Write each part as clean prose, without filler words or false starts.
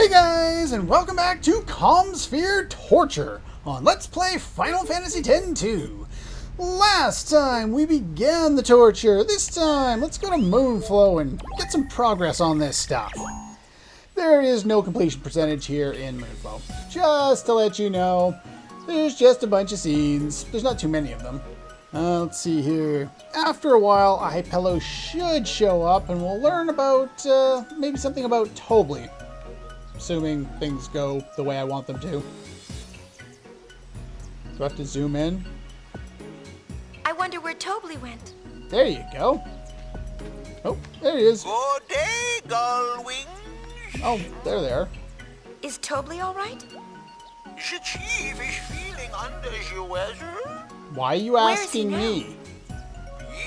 Hey guys, and welcome back to Commsphere Torture on Let's Play Final Fantasy X-2. Last time we began the torture. This time, let's go to Moonflow and get some progress on this stuff. There is no completion percentage here in Moonflow. Just to let you know, there's just a bunch of scenes. There's not too many of them. Let's see here. After a while, a Hypello should show up, and we'll learn about, maybe something about Tobli. Assuming things go the way I want them to. Do I have to zoom in? I wonder where Tobli went. There you go. Oh, there he is. Good day, Gullwings. Oh, there they are. Is Tobli all right? The chief is feeling under the weather. Why are you Where is he asking now? me?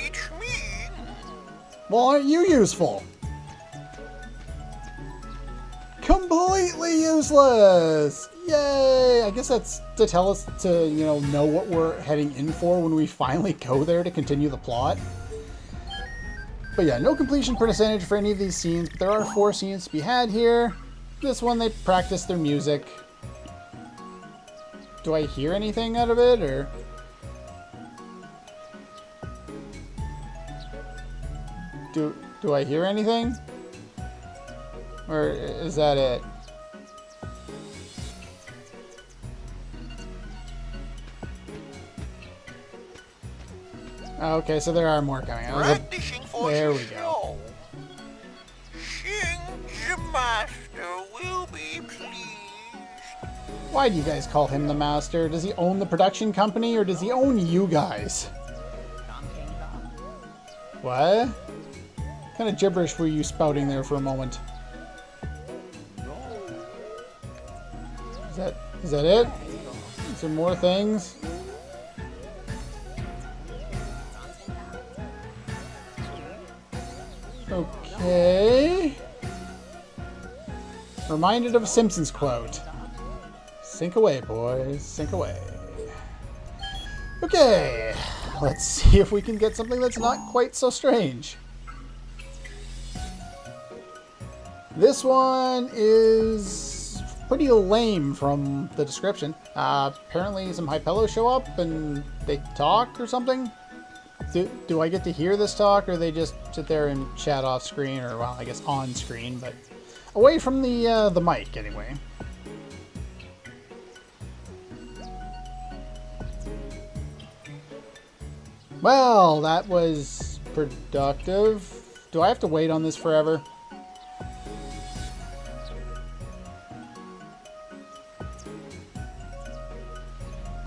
It's me. Well, aren't you useful? Completely useless! Yay! I guess that's to tell us to, know what we're heading in for when we finally go there to continue the plot. But yeah, no completion percentage for any of these scenes, but there are 4 scenes to be had here. This one, they practice their music. Do I hear anything out of it, or...? Do I hear anything? Or is that it? Okay, so there are more coming. Practicing for There the we go. show. Sing the master will be pleased. Why do you guys call him the master? Does he own the production company, or does he own you guys? What? What kind of gibberish were you spouting there for a moment? Is that it? Is there more things? Okay. Reminded of a Simpsons quote. Sink away, boys. Sink away. Okay. Let's see if we can get something that's not quite so strange. This one is pretty lame from the description. Apparently some Hypellos show up and they talk or something. Do I get to hear this talk, or they just sit there and chat off screen, or well, I guess on screen, but away from the mic anyway. Well, that was productive. Do I have to wait on this forever?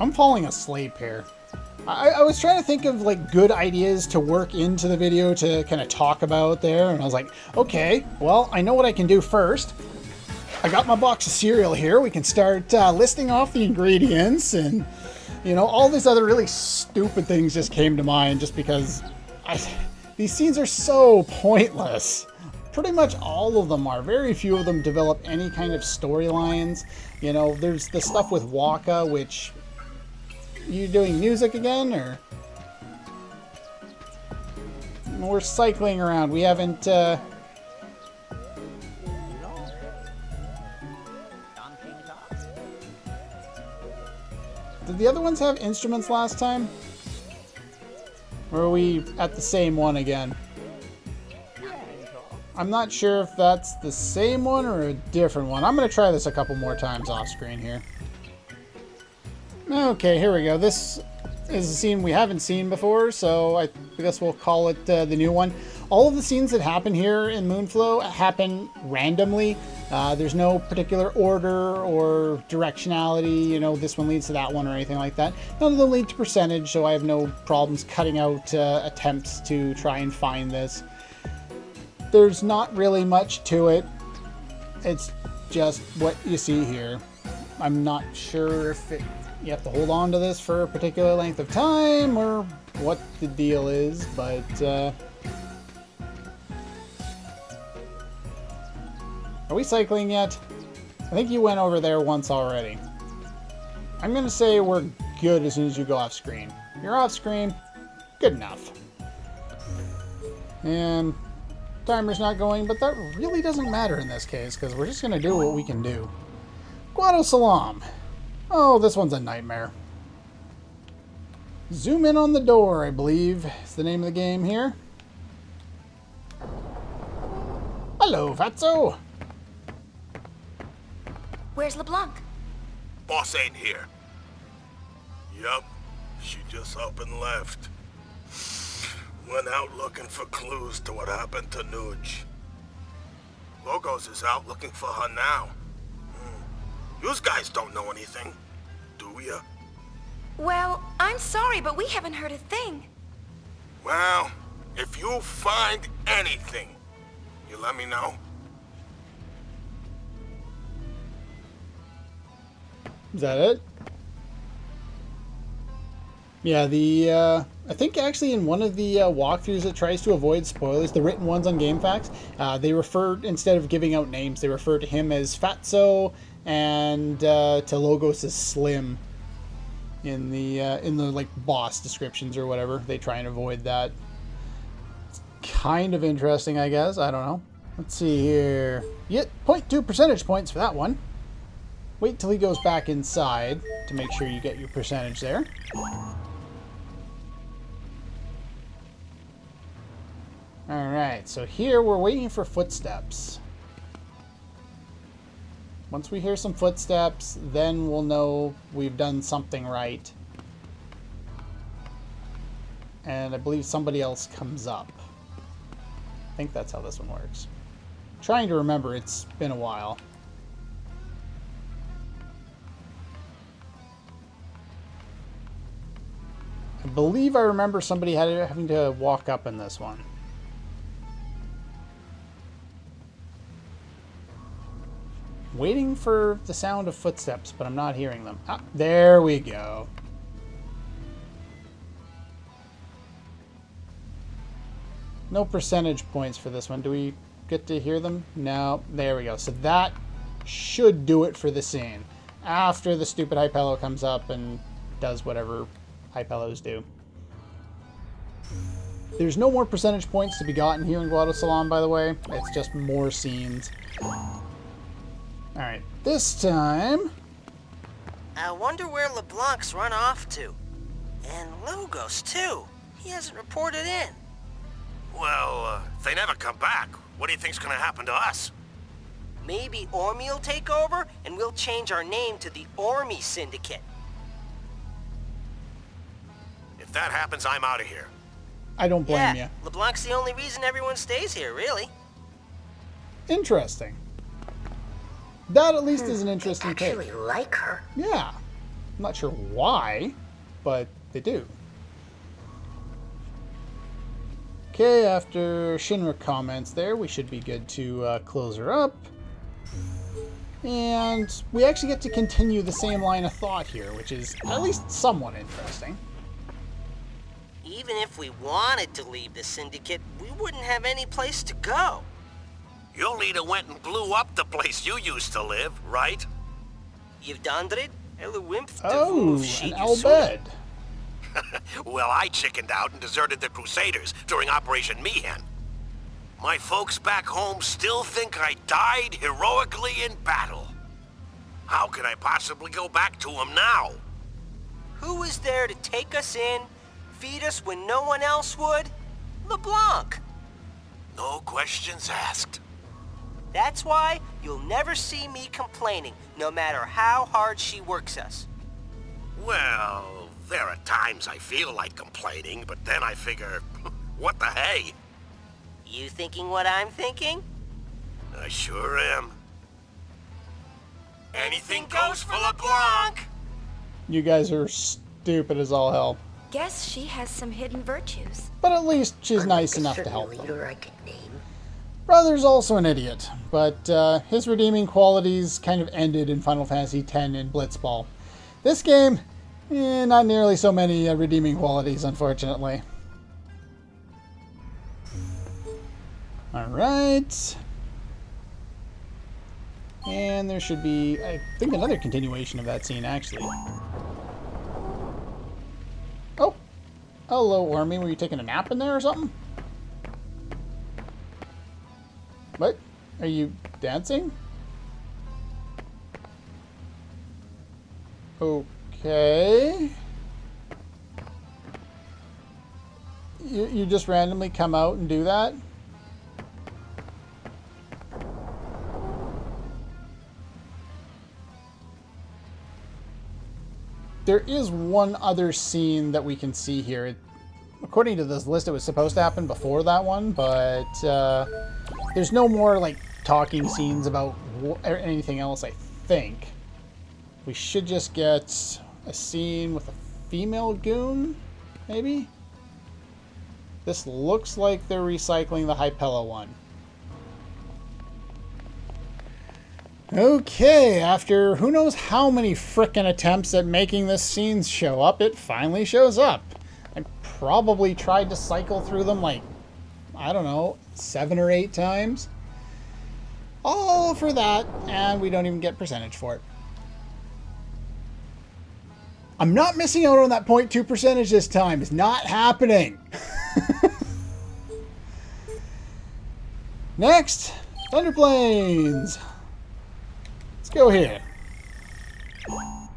I'm falling asleep here. I was trying to think of like good ideas to work into the video to kind of talk about there, and I was like, okay, well, I know what I can do first. I got my box of cereal here. We can start listing off the ingredients, and all these other really stupid things just came to mind just because these scenes are so pointless. Pretty much all of them are. Very few of them develop any kind of storylines. There's the stuff with Waka, which... You doing music again, or? We're cycling around. We haven't, Did the other ones have instruments last time? Or are we at the same one again? I'm not sure if that's the same one or a different one. I'm going to try this a couple more times off screen here. Okay, here we go. This is a scene we haven't seen before, so I guess we'll call it the new one. All of the scenes that happen here in Moonflow happen randomly. There's no particular order or directionality, this one leads to that one or anything like that. None of them lead to percentage, so I have no problems cutting out attempts to try and find this. There's not really much to it. It's just what you see here. I'm not sure if you have to hold on to this for a particular length of time, or what the deal is, but, Are we cycling yet? I think you went over there once already. I'm gonna say we're good as soon as you go off screen. You're off screen, good enough. And Timer's not going, but that really doesn't matter in this case, because we're just going to do what we can do. Guado Salam. Oh, this one's a nightmare. Zoom in on the door, I believe, is the name of the game here. Hello, Fatso. Where's LeBlanc? Boss ain't here. Yup, she just up and left. Went out looking for clues to what happened to Nuge. Logos is out looking for her now. Yous guys don't know anything, do ya? Well, I'm sorry, but we haven't heard a thing. Well, if you find anything, you let me know. Is that it? Yeah, I think actually in one of the walkthroughs that tries to avoid spoilers, the written ones on GameFAQs, they refer, instead of giving out names, they refer to him as Fatso and to Logos as Slim in the like boss descriptions or whatever. They try and avoid that. It's kind of interesting, I guess. I don't know. Let's see here. Yeah, 0.2 percentage points for that one. Wait till he goes back inside to make sure you get your percentage there. Alright, so here we're waiting for footsteps. Once we hear some footsteps, then we'll know we've done something right. And I believe somebody else comes up. I think that's how this one works. I'm trying to remember, it's been a while. I believe I remember somebody having to walk up in this one. Waiting for the sound of footsteps, but I'm not hearing them. Ah, there we go. No percentage points for this one. Do we get to hear them? No. There we go. So that should do it for the scene. After the stupid Hypello comes up and does whatever Hypellos do. There's no more percentage points to be gotten here in Guado Salam, by the way. It's just more scenes. Alright, this time... I wonder where LeBlanc's run off to. And Logos, too. He hasn't reported in. Well, if they never come back, what do you think's gonna happen to us? Maybe Ormy will take over, and we'll change our name to the Ormy Syndicate. If that happens, I'm out of here. I don't blame you. LeBlanc's the only reason everyone stays here, really. Interesting. That at least is an interesting take. Actually like her. Yeah. I'm not sure why, but they do. Okay, after Shinra comments there, we should be good to close her up. And we actually get to continue the same line of thought here, which is at least somewhat interesting. Even if we wanted to leave the Syndicate, we wouldn't have any place to go. Your leader went and blew up the place you used to live, right? You've done it? Oh, an Albed. Well, I chickened out and deserted the Crusaders during Operation Mihan. My folks back home still think I died heroically in battle. How can I possibly go back to them now? Who was there to take us in, feed us when no one else would? LeBlanc. No questions asked. That's why you'll never see me complaining, no matter how hard she works us. Well, there are times I feel like complaining, but then I figure, what the hey? You thinking what I'm thinking? I sure am. Anything goes for LeBlanc! You guys are stupid as all hell. Guess she has some hidden virtues. But at least she's nice enough to help them. Leader I could name. Brother's also an idiot, but his redeeming qualities kind of ended in Final Fantasy X in Blitzball. This game, not nearly so many redeeming qualities, unfortunately. Alright. And there should be, I think, another continuation of that scene, actually. Oh! Hello, Ormy. Were you taking a nap in there or something? Are you dancing? Okay. You just randomly come out and do that? There is one other scene that we can see here. According to this list, it was supposed to happen before that one, but there's no more like talking scenes about or anything else, I think. We should just get a scene with a female goon, maybe? This looks like they're recycling the Hypella one. Okay, after who knows how many frickin' attempts at making this scene show up, it finally shows up. I probably tried to cycle through them like, I don't know, 7 or 8 times. All for that, and we don't even get percentage for it. I'm not missing out on that 0.2 percentage this time. It's not happening. Next, Thunder Plains. Let's go here. I'm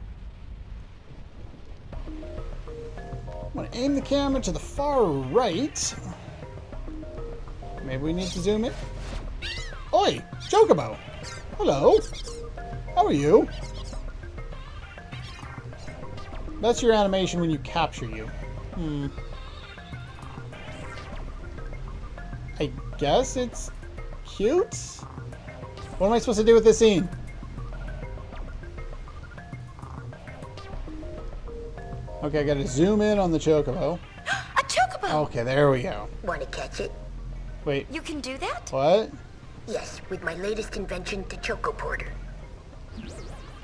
going to aim the camera to the far right. Maybe we need to zoom in. Oi, Chocobo. Hello. How are you? That's your animation when you capture you. I guess it's cute? What am I supposed to do with this scene? Okay, I gotta zoom in on the Chocobo. A chocobo! Okay, there we go. Want to catch it? Wait, You can do that? what? Yes, with my latest invention, the Choco Porter.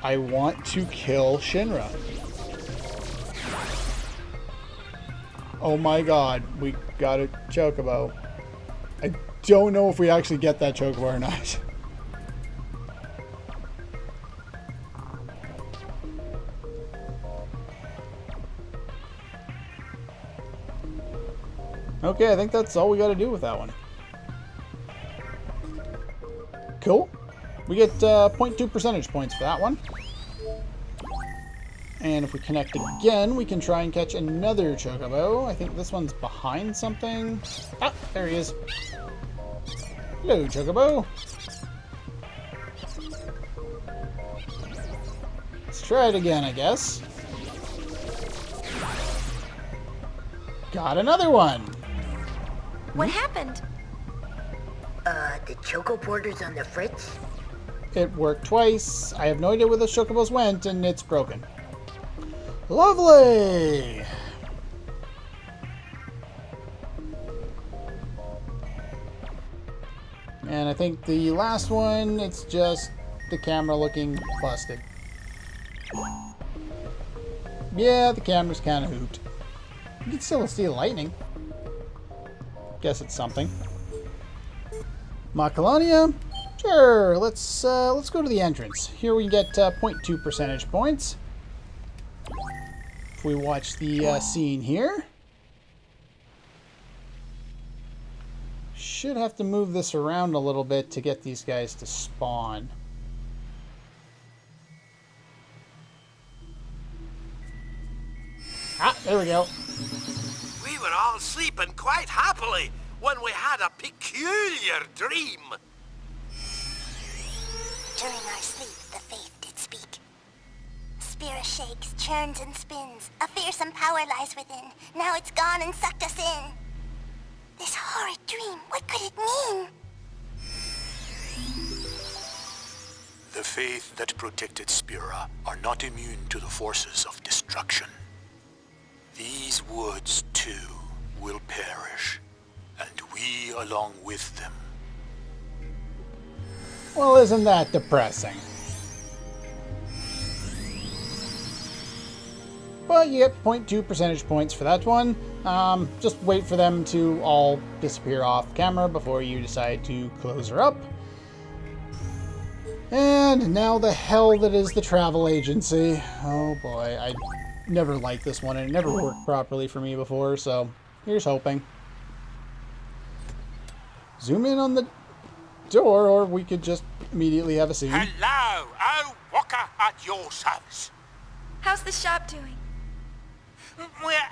I want to kill Shinra. Oh my god, we got a Chocobo. I don't know if we actually get that Chocobo or not. Okay, I think that's all we got to do with that one. Cool. We get 0.2 percentage points for that one. And if we connect again, we can try and catch another Chocobo. I think this one's behind something. Ah, there he is. Hello, Chocobo. Let's try it again, I guess. Got another one. What happened? The Choco Porter's on the fritz? It worked twice. I have no idea where the Chocobos went, and it's broken. Lovely! And I think the last one, it's just the camera looking busted. Yeah, the camera's kind of hooped. You can still see the lightning. Guess it's something. Macalonia? Sure, let's go to the entrance. Here we get 0.2 percentage points. If we watch the scene here. Should have to move this around a little bit to get these guys to spawn. Ah, there we go. We were all sleeping quite happily when we had a peculiar dream. During our sleep, the faith did speak. Spira shakes, churns, and spins. A fearsome power lies within. Now it's gone and sucked us in. This horrid dream, what could it mean? The faith that protected Spira are not immune to the forces of destruction. These woods, too, will perish, and we along with them. Well, isn't that depressing? But you get 0.2 percentage points for that one. Just wait for them to all disappear off camera before you decide to close her up. And now the hell that is the travel agency. Oh boy, I never liked this one and it never worked properly for me before, so here's hoping. Zoom in on the door, or we could just immediately have a scene. Hello, oh, Walker at your service. How's the shop doing? Well,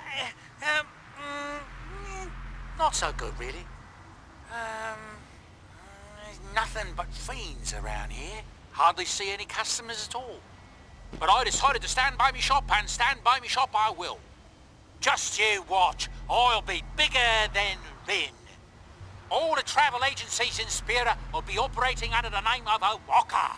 not so good, really. There's nothing but fiends around here. Hardly see any customers at all. But I decided to stand by me shop, and stand by me shop I will. Just you watch, I'll be bigger than Rin. All the travel agencies in Spira will be operating under the name of a Walker.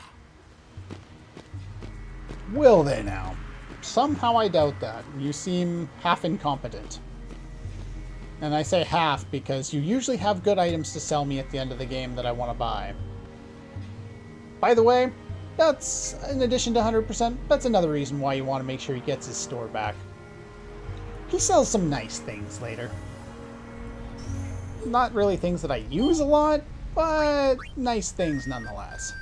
Will they now? Somehow I doubt that. You seem half incompetent. And I say half because you usually have good items to sell me at the end of the game that I want to buy. By the way, that's, in addition to 100%, that's another reason why you want to make sure he gets his store back. He sells some nice things later. Not really things that I use a lot, but nice things nonetheless.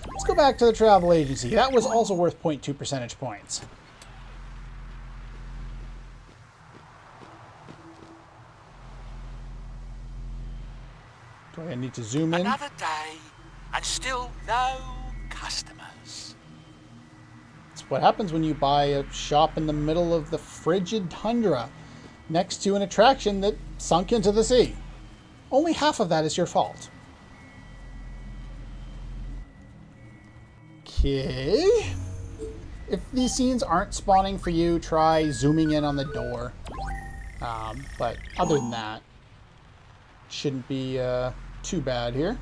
Let's go back to the travel agency. That was also worth 0.2 percentage points. Do I need to zoom in? Another day, and still no customers. It's what happens when you buy a shop in the middle of the frigid tundra, next to an attraction that sunk into the sea. Only half of that is your fault. Okay. If these scenes aren't spawning for you, try zooming in on the door. But other than that, shouldn't be too bad here.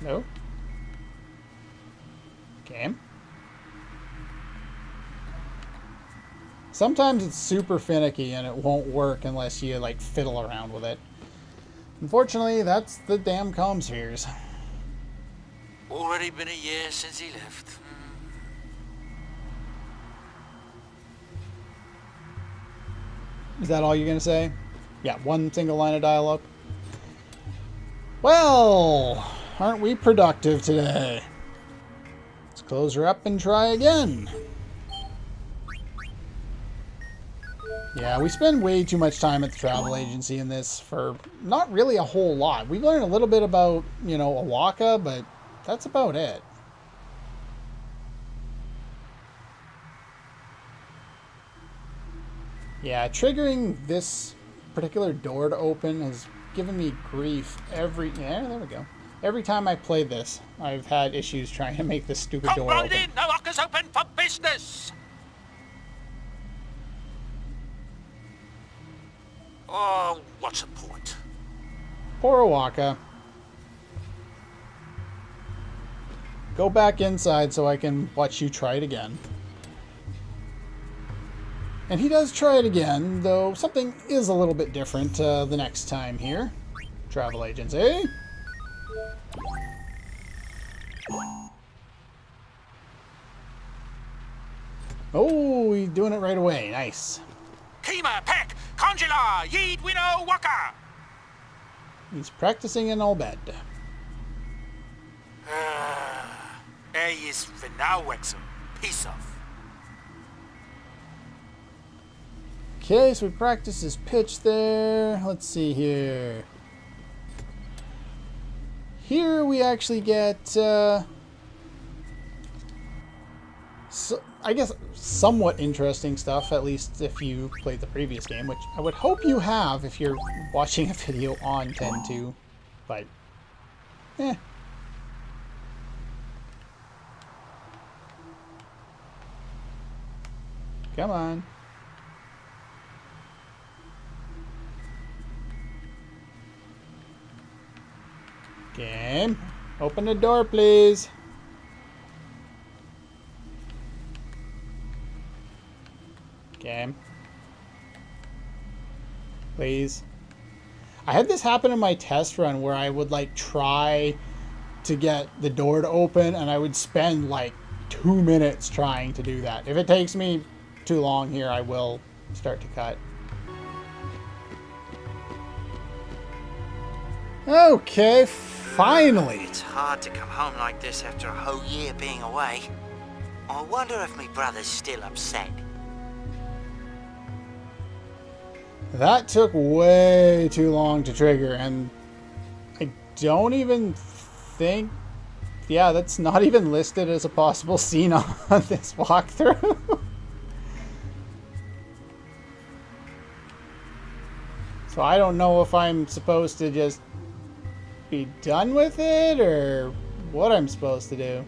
No. Game. Sometimes it's super finicky and it won't work unless you like fiddle around with it. Unfortunately, that's the damn Commspheres. Already been a year since he left. Is that all you're gonna say? Yeah, one single line of dialogue. Well, aren't we productive today? Let's close her up and try again. Yeah, we spend way too much time at the travel agency in this for not really a whole lot. We've learned a little bit about, you know, Awaka, but that's about it. Yeah, triggering this particular door to open has given me grief every... Yeah, there we go. Every time I play this, I've had issues trying to make this stupid Come door right open. in, the locker's open for business. Oh, what's the point? Poor Awaka. Go back inside so I can watch you try it again. And he does try it again, though something is a little bit different the next time here. Travel agency. Oh, he's doing it right away. Nice. Kima, Peck, Congelar, Yeed, Winnow, Walker. He's practicing in Albed. There he is for now, Wexel. Peace off. Okay, so we practice his pitch there. Let's see here. Here we actually get, I guess, somewhat interesting stuff, at least if you played the previous game, which I would hope you have if you're watching a video on 10.2, but, Come on. Game. Open the door, please. Game. Please. I had this happen in my test run where I would like try to get the door to open and I would spend like 2 minutes trying to do that. If it takes me too long here, I will start to cut. Okay, finally. It's hard to come home like this after a whole year being away. I wonder if my brother's still upset. That took way too long to trigger, and I don't even think... Yeah, that's not even listed as a possible scene on this walkthrough. So I don't know if I'm supposed to just be done with it, or what I'm supposed to do.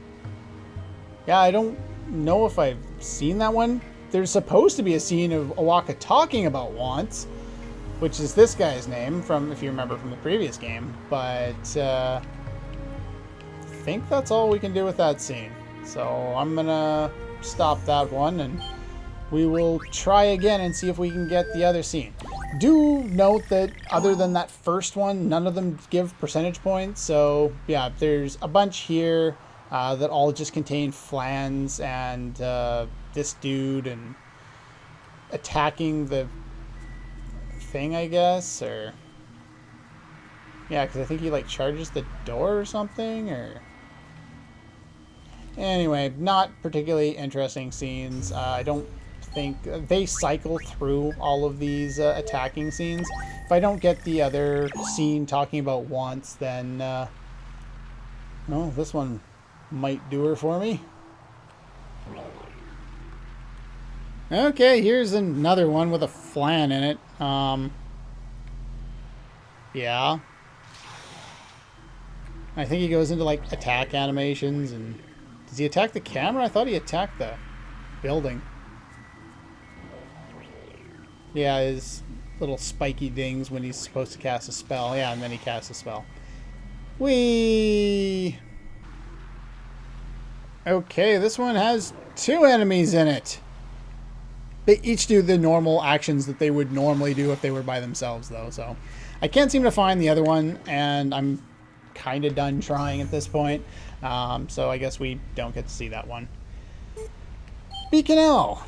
Yeah, I don't know if I've seen that one. There's supposed to be a scene of Awaka talking about wants, which is this guy's name, from, if you remember from the previous game, but I think that's all we can do with that scene. So I'm gonna stop that one, and we will try again and see if we can get the other scene. Do note that other than that first one, none of them give percentage points. So yeah, there's a bunch here that all just contain flans and this dude and attacking the thing, I guess, or yeah, because I think he like charges the door or something, or anyway, not particularly interesting scenes. I don't think they cycle through all of these attacking scenes. If I don't get the other scene talking about wants, then well, this one might do her for me. Okay, here's another one with a flan in it. Yeah. I think he goes into like attack animations, and does he attack the camera? I thought he attacked the building. Yeah, his little spiky dings when he's supposed to cast a spell. Yeah, and then he casts a spell. Whee! Okay, this one has 2 enemies in it. They each do the normal actions that they would normally do if they were by themselves, though. So I can't seem to find the other one, and I'm kind of done trying at this point. So I guess we don't get to see that one. Beacon L.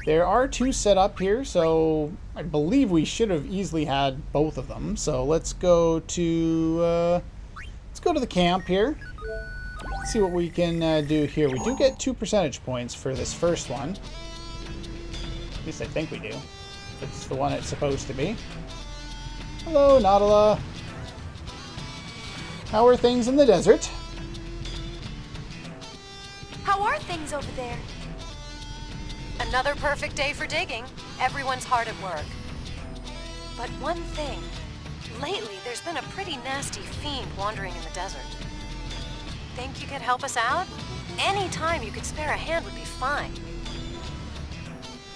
There are 2 set up here, so I believe we should have easily had both of them. So let's go to the camp here. See what we can do here. We do get 2 percentage points for this first one. At least I think we do. It's the one it's supposed to be. Hello, Nautila. How are things in the desert? How are things over there? Another perfect day for digging. Everyone's hard at work. But one thing. Lately, there's been a pretty nasty fiend wandering in the desert. Think you could help us out? Any time you could spare a hand would be fine.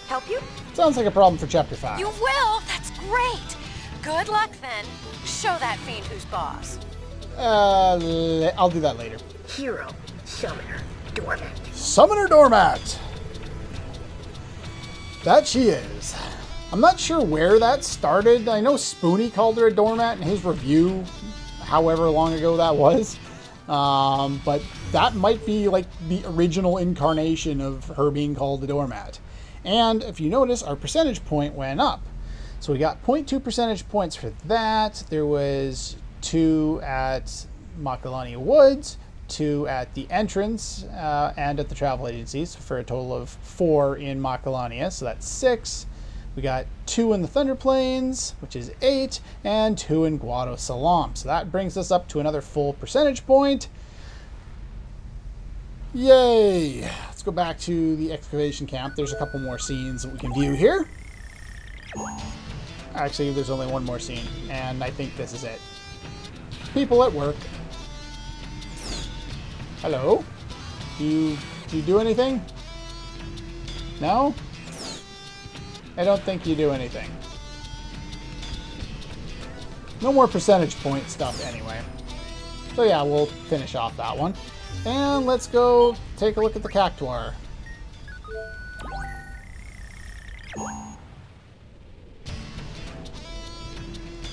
Help you? Sounds like a problem for Chapter 5. You will? That's great! Good luck, then. Show that fiend who's boss. I'll do that later. Hero, Summoner, Doormat. Summoner Doormat! That she is. I'm not sure where that started. I know Spoonie called her a doormat in his review, however long ago that was. But that might be like the original incarnation of her being called a doormat. And if you notice, our percentage point went up. So we got 0.2 percentage points for that. There was 2 at Makalani Woods, 2 at the entrance, and at the travel agencies, for a total of 4 in Makalania. So that's 6. We got 2 in the Thunder Plains, which is 8, and 2 in Guado Salam. So that brings us up to another full percentage point. Yay! Let's go back to the excavation camp. There's a couple more scenes that we can view here. Actually, there's only one more scene, and I think this is it. People at work. Hello? Do you do anything? No? I don't think you do anything. No more percentage point stuff anyway. So yeah, we'll finish off that one. And let's go take a look at the Cactuar.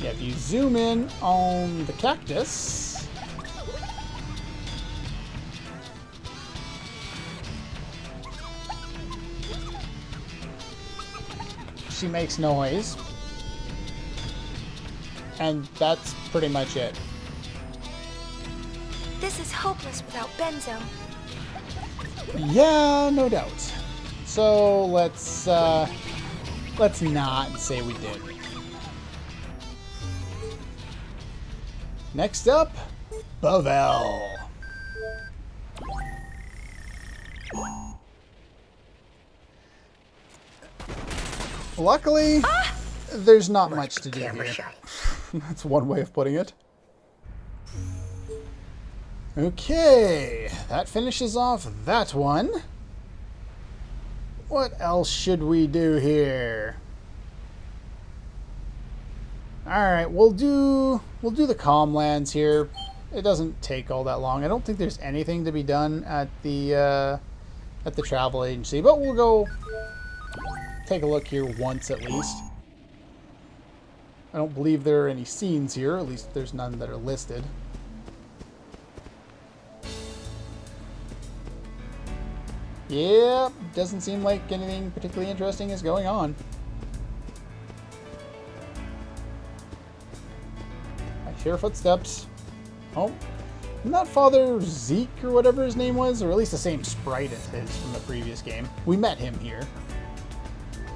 Yeah, if you zoom in on the cactus, she makes noise. And that's pretty much it. This is hopeless without Benzo. Yeah, no doubt. So let's not say we did. Next up, Bavel. Luckily, there's not much to do Camera here. shy. That's one way of putting it. Okay, that finishes off that one. What else should we do here? Alright, we'll do the Commlands here. It doesn't take all that long. I don't think there's anything to be done at the travel agency, but we'll go take a look here once at least. I don't believe there are any scenes here, at least there's none that are listed. Yeah, doesn't seem like anything particularly interesting is going on. I hear footsteps. Oh, isn't that Father Zeke or whatever his name was? Or at least the same sprite as his from the previous game. We met him here.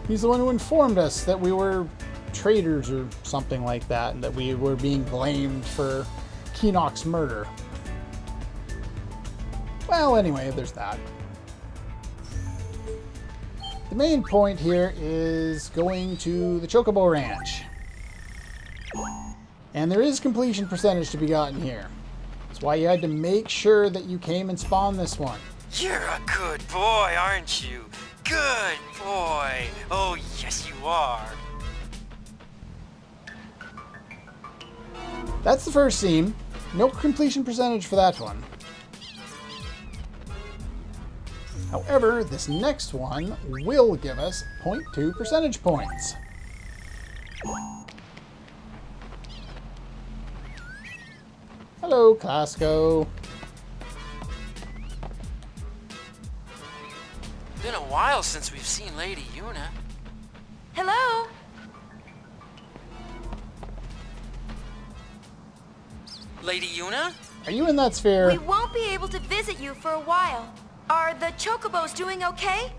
He's the one who informed us that we were traitors or something like that, and that we were being blamed for Keenock's murder. Well, anyway, there's that. The main point here is going to the Chocobo Ranch. And there is completion percentage to be gotten here. That's why you had to make sure that you came and spawned this one. You're a good boy, aren't you? Good boy. Oh, yes, you are. That's the first scene. No completion percentage for that one. However, this next one will give us 0.2 percentage points. Hello, Clasco. Been a while since we've seen Lady Yuna. Hello? Lady Yuna? Are you in that sphere? We won't be able to visit you for a while. Are the Chocobos doing okay?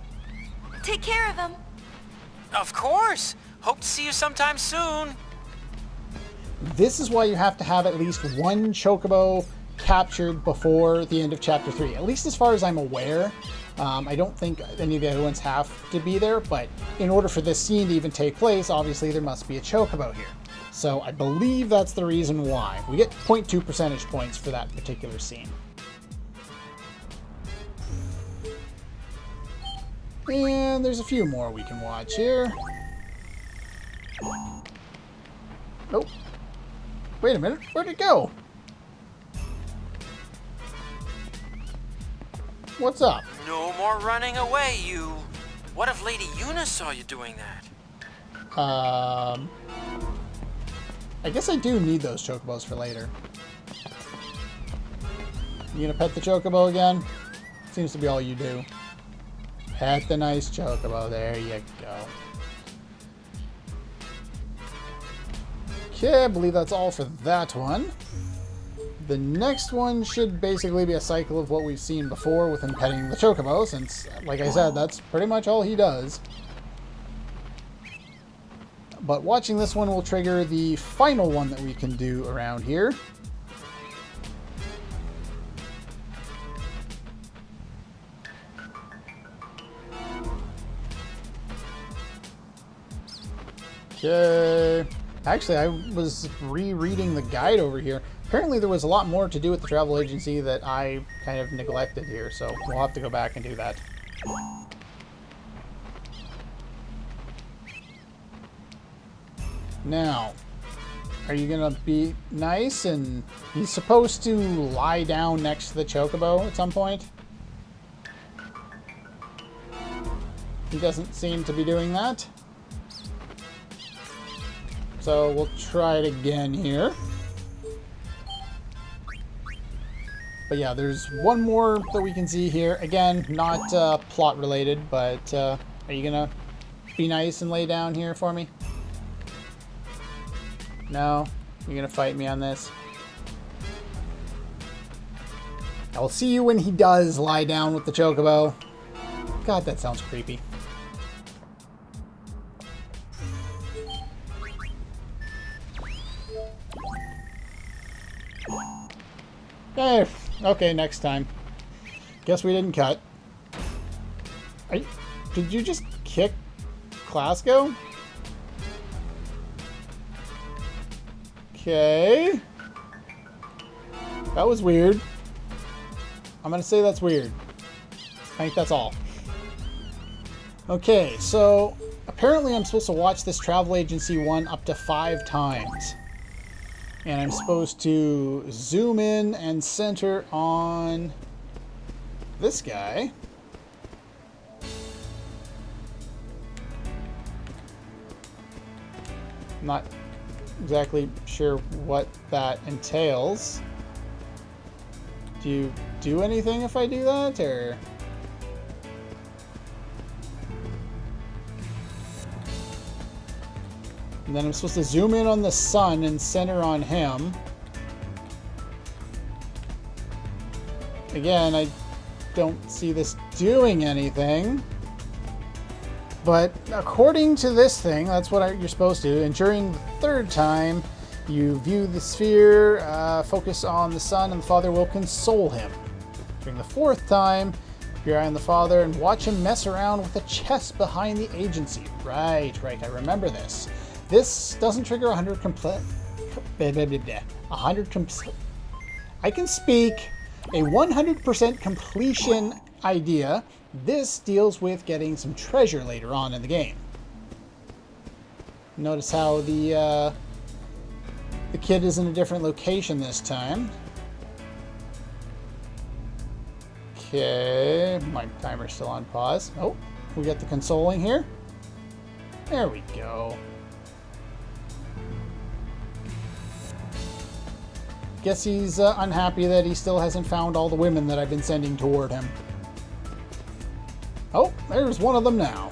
Take care of them. Of course! Hope to see you sometime soon. This is why you have to have at least one Chocobo captured before the end of Chapter 3. At least as far as I'm aware. I don't think any of the other ones have to be there, but in order for this scene to even take place, obviously there must be a Chocobo here. So I believe that's the reason why. We get 0.2 percentage points for that particular scene. And there's a few more we can watch here. Oh. Wait a minute, where'd it go? What's up? No more running away, you. What if Lady Yuna saw you doing that? I guess I do need those Chocobos for later. You gonna pet the Chocobo again? Seems to be all you do. Pet the nice Chocobo, there you go. Okay, I believe that's all for that one. The next one should basically be a cycle of what we've seen before with him petting the Chocobo, since, like I said, that's pretty much all he does. But watching this one will trigger the final one that we can do around here. Okay. Actually, I was rereading the guide over here. Apparently there was a lot more to do with the travel agency that I kind of neglected here, so we'll have to go back and do that. Now, are you gonna be nice and he's supposed to lie down next to the Chocobo at some point? He doesn't seem to be doing that. So we'll try it again here. But yeah, there's one more that we can see here. Again, not plot related, but are you gonna be nice and lay down here for me? No? You're gonna fight me on this? I'll see you when he does lie down with the Chocobo. God, that sounds creepy. Okay, next time. Guess we didn't cut. Did you just kick Glasgow? Okay. That was weird. I'm gonna say that's weird. I think that's all. Okay, so apparently I'm supposed to watch this travel agency one up to 5 times. And I'm supposed to zoom in and center on this guy. Not exactly sure what that entails. Do you do anything if I do that, or? And then I'm supposed to zoom in on the sun and center on him. Again, I don't see this doing anything. But according to this thing, that's what you're supposed to. And during the 3rd time, you view the sphere, focus on the sun, and the father will console him. During the 4th time, your eye on the father and watch him mess around with the chest behind the agency. Right, I remember this. This doesn't trigger 100 I can speak. A 100% completion idea. This deals with getting some treasure later on in the game. Notice how the kid is in a different location this time. Okay, my timer's still on pause. Oh, we got the consoling here. There we go. Guess he's unhappy that he still hasn't found all the women that I've been sending toward him. Oh, there's one of them now.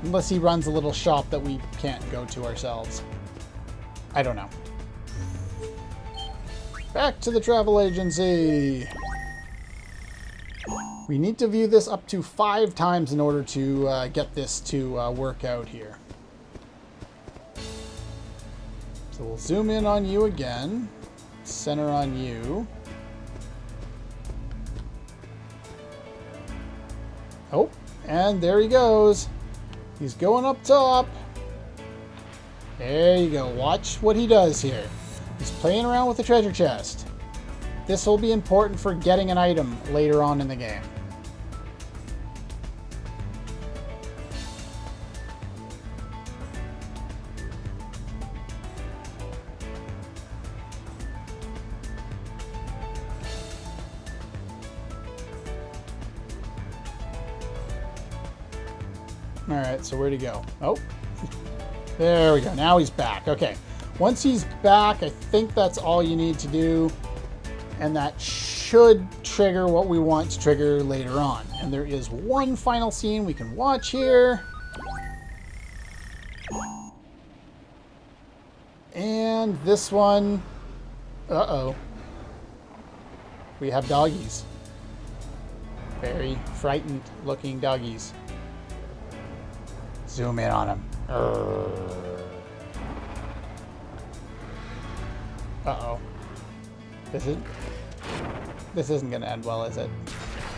Unless he runs a little shop that we can't go to ourselves. I don't know. Back to the travel agency. We need to view this up to 5 times in order to get this to work out here. So we'll zoom in on you again. Center on you. Oh, and there he goes. He's going up top. There you go. Watch what he does here. He's playing around with the treasure chest. This will be important for getting an item later on in the game. Alright, so where'd he go? Oh, there we go. Now he's back. Okay, once he's back, I think that's all you need to do. And that should trigger what we want to trigger later on. And there is one final scene we can watch here. And this one... Uh-oh. We have doggies. Very frightened looking doggies. Zoom in on him. Uh-oh. This isn't going to end well, is it?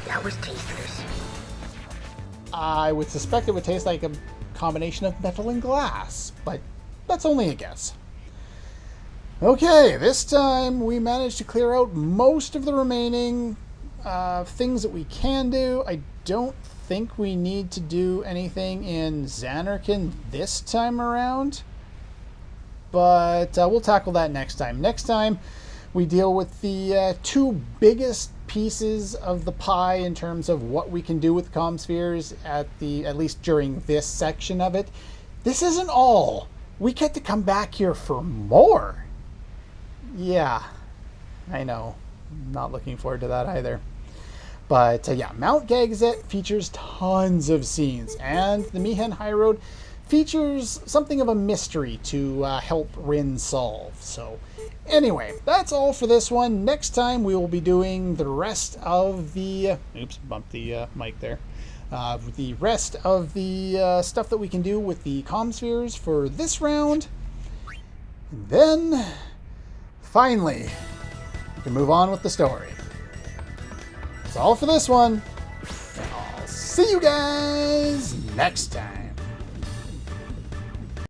That was tasteless. I would suspect it would taste like a combination of metal and glass, but that's only a guess. Okay, this time we managed to clear out most of the remaining things that we can do. I don't think we need to do anything in Xanarkin this time around, but we'll tackle that next time. Next time we deal with the 2 biggest pieces of the pie in terms of what we can do with Commspheres at least during this section of it. This isn't all. We get to come back here for more. Yeah, I know. I'm not looking forward to that either. But yeah, Mount Gagazet features tons of scenes, and the Mihen High Road features something of a mystery to help Rin solve. So anyway, that's all for this one. Next time we will be doing the rest of the... Oops, bumped the mic there. The rest of the stuff that we can do with the Commspheres for this round. And then finally, we can move on with the story. That's all for this one. And I'll see you guys next time.